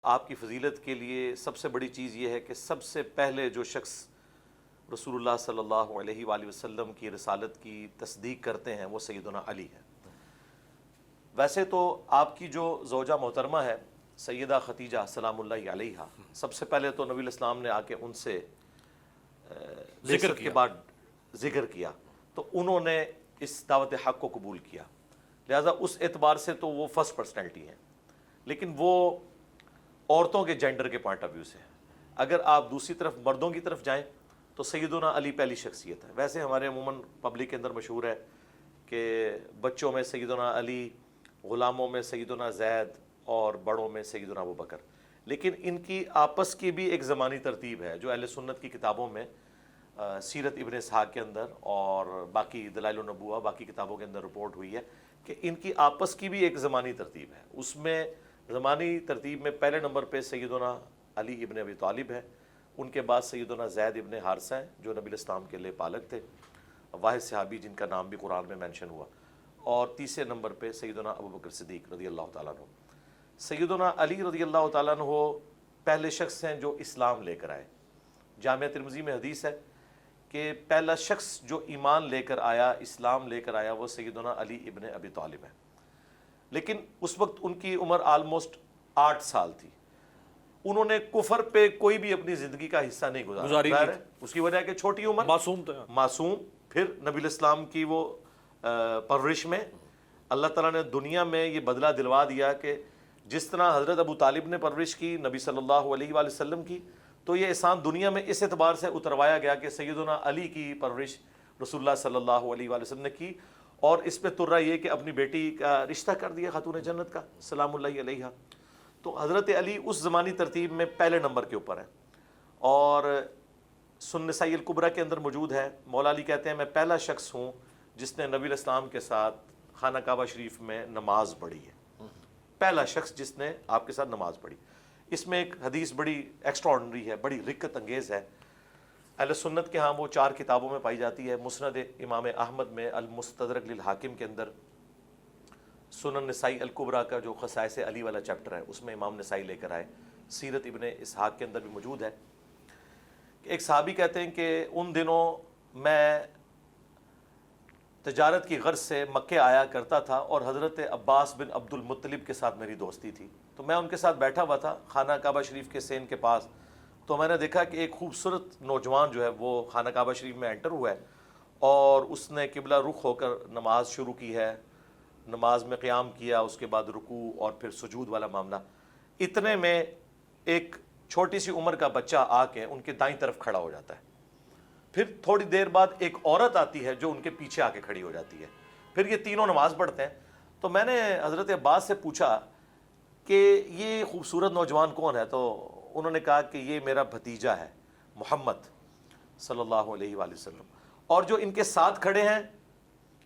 آپ کی فضیلت کے لیے سب سے بڑی چیز یہ ہے کہ سب سے پہلے جو شخص رسول اللہ صلی اللہ علیہ وآلہ وسلم کی رسالت کی تصدیق کرتے ہیں وہ سیدنا علی ہے۔ ویسے تو آپ کی جو زوجہ محترمہ ہے سیدہ ختیجہ سلام اللہ علیہا، سب سے پہلے تو نبی الاسلام نے آ کے ان سے ذکر کے بعد ذکر کیا تو انہوں نے اس دعوت حق کو قبول کیا، لہذا اس اعتبار سے تو وہ فرسٹ پرسنالٹی ہیں۔ لیکن وہ عورتوں کے جینڈر کے پوائنٹ آف ویو سے، اگر آپ دوسری طرف مردوں کی طرف جائیں تو سیدنا علی پہلی شخصیت ہے۔ ویسے ہمارے عموماً پبلک کے اندر مشہور ہے کہ بچوں میں سیدنا علی، غلاموں میں سیدنا زید اور بڑوں میں سیدنا ابوبکر، لیکن ان کی آپس کی بھی ایک زمانی ترتیب ہے جو اہل سنت کی کتابوں میں سیرت ابن اسحاق کے اندر اور باقی دلائل النبوہ باقی کتابوں کے اندر رپورٹ ہوئی ہے کہ ان کی آپس کی بھی ایک زمانی ترتیب ہے۔ اس میں زمانی ترتیب میں پہلے نمبر پہ سیدنا علی ابن ابی طالب ہے، ان کے بعد سیدنا زید ابن حارثہ ہیں جو نبی الاسلام کے لئے پالک تھے، واحد صحابی جن کا نام بھی قرآن میں مینشن ہوا، اور تیسرے نمبر پہ سیدنا ابوبکر صدیق رضی اللہ تعالیٰ عنہ۔ سیدنا علی رضی اللہ تعالیٰ عنہ پہلے شخص ہیں جو اسلام لے کر آئے۔ جامعہ ترمذی میں حدیث ہے کہ پہلا شخص جو ایمان لے کر آیا، اسلام لے کر آیا، وہ سیدنا علی ابن ابی طالب ہے، لیکن اس وقت ان کی عمر آلموسٹ 8 سال تھی۔ انہوں نے کفر پہ کوئی بھی اپنی زندگی کا حصہ نہیں گزارا، اس کی وجہ ہے کہ چھوٹی عمر، معصوم، پھر نبی الاسلام کی وہ پرورش میں اللہ تعالیٰ نے دنیا میں یہ بدلہ دلوا دیا کہ جس طرح حضرت ابو طالب نے پرورش کی نبی صلی اللہ علیہ وآلہ وسلم کی، تو یہ احسان دنیا میں اس اعتبار سے اتروایا گیا کہ سیدنا علی کی پرورش رسول اللہ صلی اللہ علیہ وآلہ وسلم نے کی، اور اس پہ ترا یہ کہ اپنی بیٹی کا رشتہ کر دیا خاتون جنت کا سلام اللہ علیہا۔ تو حضرت علی اس زمانی ترتیب میں پہلے نمبر کے اوپر ہیں، اور سنن نسائی الکبریٰ کے اندر موجود ہے۔ مولا علی کہتے ہیں میں پہلا شخص ہوں جس نے نبی الاسلام کے ساتھ خانہ کعبہ شریف میں نماز پڑھی ہے، پہلا شخص جس نے آپ کے ساتھ نماز پڑھی۔ اس میں ایک حدیث بڑی ایکسٹرا آرڈنری ہے، بڑی رکت انگیز ہے، اہل سنت کے ہاں وہ 4 کتابوں میں پائی جاتی ہے، مسند امام احمد میں، المستدرک للحاکم کے اندر، سنن نسائی الکبریٰ کا جو خصائص علی والا چیپٹر ہے اس میں امام نسائی لے کر آئے، سیرت ابن اسحاق کے اندر بھی موجود ہے۔ ایک صحابی کہتے ہیں کہ ان دنوں میں تجارت کی غرض سے مکے آیا کرتا تھا اور حضرت عباس بن عبد المطلب کے ساتھ میری دوستی تھی، تو میں ان کے ساتھ بیٹھا ہوا تھا خانہ کعبہ شریف کے سین کے پاس، تو میں نے دیکھا کہ ایک خوبصورت نوجوان جو ہے وہ خانہ کعبہ شریف میں انٹر ہوا ہے اور اس نے قبلہ رخ ہو کر نماز شروع کی ہے، نماز میں قیام کیا، اس کے بعد رکوع اور پھر سجود والا معاملہ۔ اتنے میں ایک چھوٹی سی عمر کا بچہ آ کے ان کے دائیں طرف کھڑا ہو جاتا ہے، پھر تھوڑی دیر بعد ایک عورت آتی ہے جو ان کے پیچھے آ کے کھڑی ہو جاتی ہے، پھر یہ تینوں نماز پڑھتے ہیں۔ تو میں نے حضرت عباس سے پوچھا کہ یہ خوبصورت نوجوان کون ہے، تو انہوں نے کہا کہ یہ میرا بھتیجا ہے محمد صلی اللہ علیہ وآلہ وسلم، اور جو ان کے ساتھ کھڑے ہیں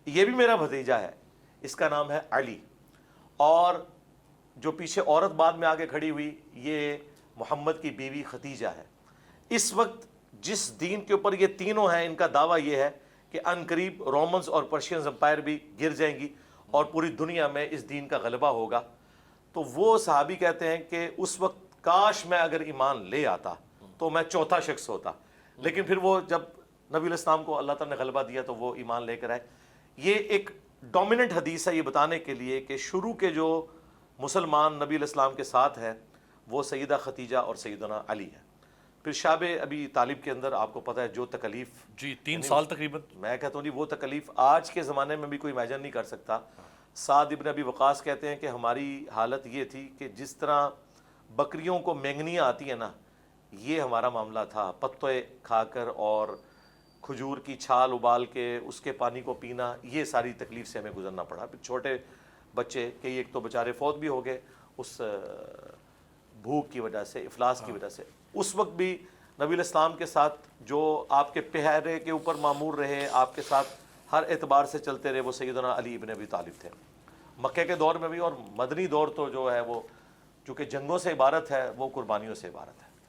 یہ بھی میرا بھتیجا ہے، اس کا نام ہے علی، اور جو پیچھے عورت بعد میں آگے کھڑی ہوئی یہ محمد کی بیوی ختیجہ ہے۔ اس وقت جس دین کے اوپر یہ تینوں ہیں ان کا دعویٰ یہ ہے کہ ان قریب رومنز اور پرشینز امپائر بھی گر جائیں گی اور پوری دنیا میں اس دین کا غلبہ ہوگا۔ تو وہ صحابی کہتے ہیں کہ اس وقت کاش میں اگر ایمان لے آتا تو میں چوتھا شخص ہوتا، لیکن پھر وہ جب نبی الاسلام کو اللہ تعالیٰ نے غلبہ دیا تو وہ ایمان لے کر آئے۔ یہ ایک ڈومیننٹ حدیث ہے یہ بتانے کے لیے کہ شروع کے جو مسلمان نبی الاسلام کے ساتھ ہیں وہ سیدہ ختیجہ اور سیدنا علی ہیں۔ پھر شاب ابی طالب کے اندر آپ کو پتہ ہے جو تکلیف، 3 سال تقریباً، میں کہتا ہوں جی وہ تکلیف آج کے زمانے میں بھی کوئی امیجن نہیں کر سکتا۔ سعد ابن ابی وقاص کہتے ہیں کہ ہماری حالت یہ تھی کہ جس طرح بکریوں کو مینگنیاں آتی ہیں نا، یہ ہمارا معاملہ تھا، پتے کھا کر اور کھجور کی چھال ابال کے اس کے پانی کو پینا، یہ ساری تکلیف سے ہمیں گزرنا پڑا۔ پھر چھوٹے بچے کہ ایک تو بیچارے فوت بھی ہو گئے اس بھوک کی وجہ سے، افلاس کی وجہ سے۔ اس وقت بھی نبی الاسلام کے ساتھ جو آپ کے پہرے کے اوپر معمور رہے، آپ کے ساتھ ہر اعتبار سے چلتے رہے، وہ سیدنا علی ابن ابی طالب تھے، مکے کے دور میں بھی، اور مدنی دور تو جو ہے وہ چونکہ جنگوں سے عبارت ہے وہ قربانیوں سے عبارت ہے۔